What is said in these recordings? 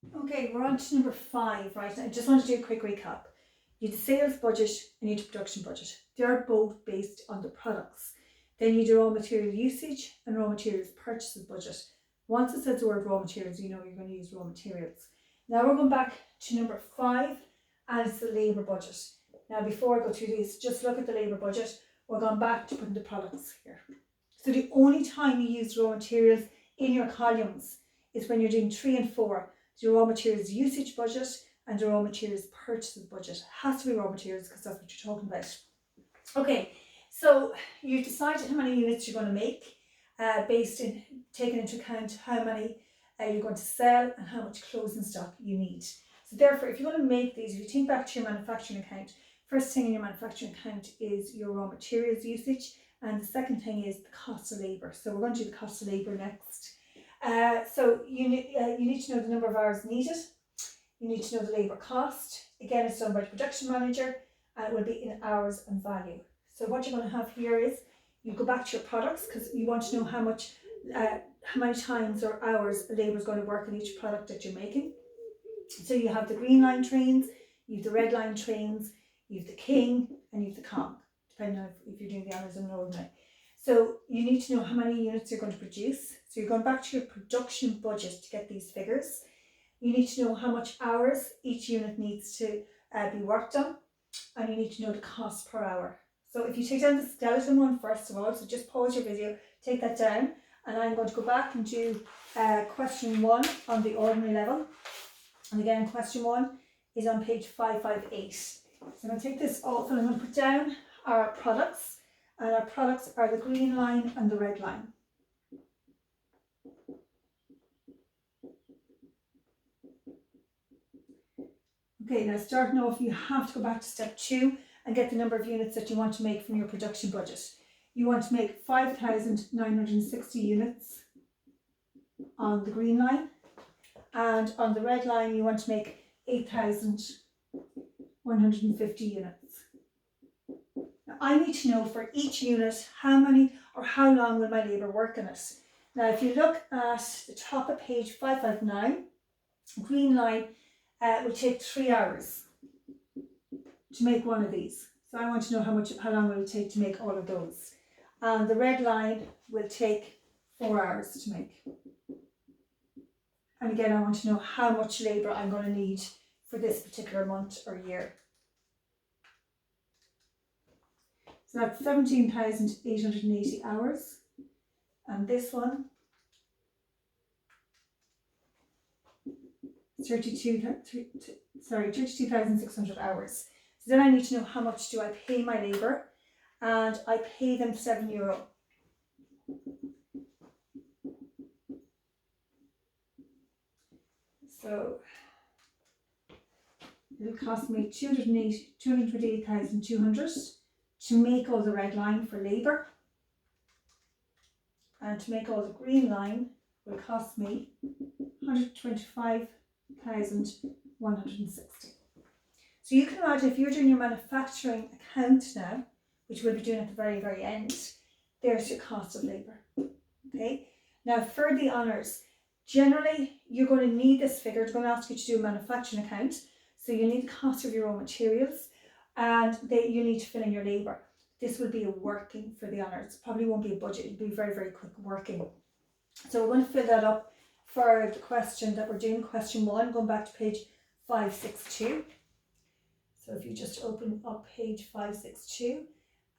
Okay, we're on to number 5, right? I just want to do a quick recap. You need a sales budget and you need a production budget. They are both based on the products. Then you do raw material usage and raw materials purchases budget. Once it says the word raw materials, you know you're going to use raw materials. Now we're going back to number 5, and it's the labour budget. Now before I go through these, just look at the labour budget. We're going back to putting the products here. So the only time you use raw materials in your columns is when you're doing 3 and 4. Your raw materials usage budget and your raw materials purchases budget. It has to be raw materials because that's what you're talking about. Okay, so you've decided how many units you're going to make based in taking into account how many you're going to sell and how much closing stock you need. So therefore, if you're going to make these, if you think back to your manufacturing account, first thing in your manufacturing account is your raw materials usage, and the second thing is the cost of labour. So we're going to do the cost of labour next. So you need to know the number of hours needed. You need to know the labour cost. Again, it's done by the production manager, and it will be in hours and value. So what you're going to have here is you go back to your products because you want to know how many times or hours a labour is going to work in each product that you're making. So you have the green line trains, you have the red line trains, you have the king, and you have the Kong, depending on if you're doing the hours in an ordinary. So you need to know how many units you're going to produce. So you're going back to your production budget to get these figures. You need to know how much hours each unit needs to be worked on, and you need to know the cost per hour. So if you take down the skeleton one first of all, so just pause your video, take that down, and I'm going to go back and do question 1 on the ordinary level. And again, question 1 is on page 558. So I'm going to take this off and I'm going to put down our products. And our products are the green line and the red line. Okay, now starting off, you have to go back to step 2 and get the number of units that you want to make from your production budget. You want to make 5,960 units on the green line, and on the red line you want to make 8,150 units. Now I need to know for each unit how many or how long will my labour work in it. Now if you look at the top of page 559, green line will take 3 hours to make one of these. So I want to know how long will it take to make all of those. And the red line will take 4 hours to make. And again, I want to know how much labour I'm going to need for this particular month or year. So that's 17,880 hours. And this one, 32,600 hours. So then I need to know how much do I pay my labour, and I pay them €7. So it'll cost me 228,200 to make all the red line for labour, and to make all the green line will cost me 125,160. So you can imagine if you're doing your manufacturing account now, which we'll be doing at the very, very end, there's your cost of labour. Okay. Now for the honours, generally you're going to need this figure. It's going to ask you to do a manufacturing account. So you need the cost of your raw materials, and you need to fill in your labour. This will be a working for the honours. Probably won't be a budget. It'll be very, very quick working. So we're going to fill that up for the question that we're doing, question 1, going back to page 562. So if you just open up page 562,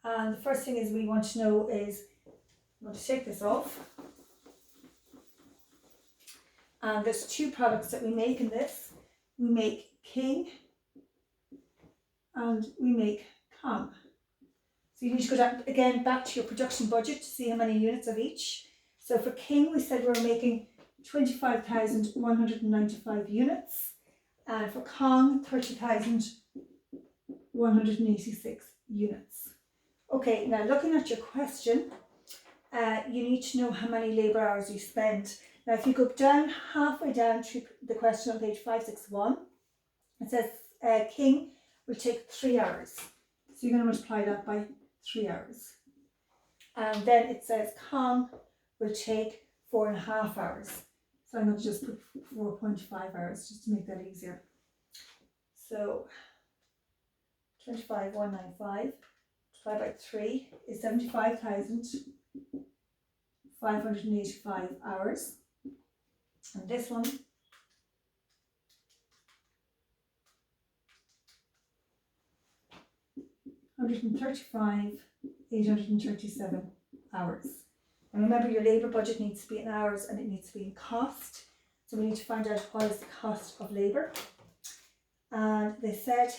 and the first thing is we want to know is, I'm going to take this off. And there's 2 products that we make in this. We make King and we make Kong. So you need to go down again back to your production budget to see how many units of each. So for King we said we're making 25,195 units, and for Kong 30,186 units. Okay, now looking at your question, you need to know how many labour hours you spend. Now if you go down halfway down to the question on page 561, it says King will take 3 hours. So you're going to multiply that by 3 hours. And then it says Kong will take 4.5 hours. So I'm going to just put 4.5 hours just to make that easier. So 25,195 divided by 3 is 75,585 hours. And this one $135,837 hours. And remember, your labour budget needs to be in hours and it needs to be in cost. So we need to find out what is the cost of labour. And they said,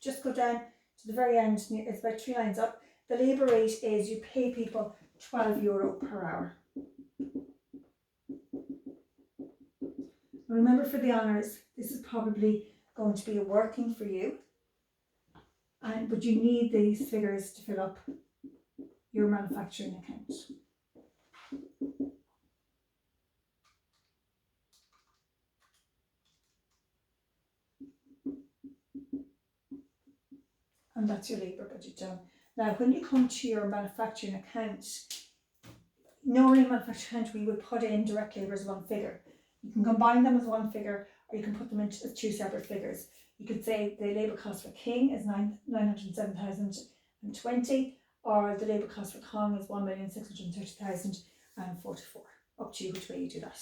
just go down to the very end, it's about 3 lines up. The labour rate is you pay people €12 per hour. And remember, for the honours, this is probably going to be a working for you. But you need these figures to fill up your manufacturing account. And that's your labour budget done. Now, when you come to your manufacturing account, normally in manufacturing account we would put in direct labour as one figure. You can combine them as one figure, or you can put them into 2 separate figures. You could say the labour cost for King is 907,020, or the labour cost for Kong is 1,630,044. Up to you which way you do that.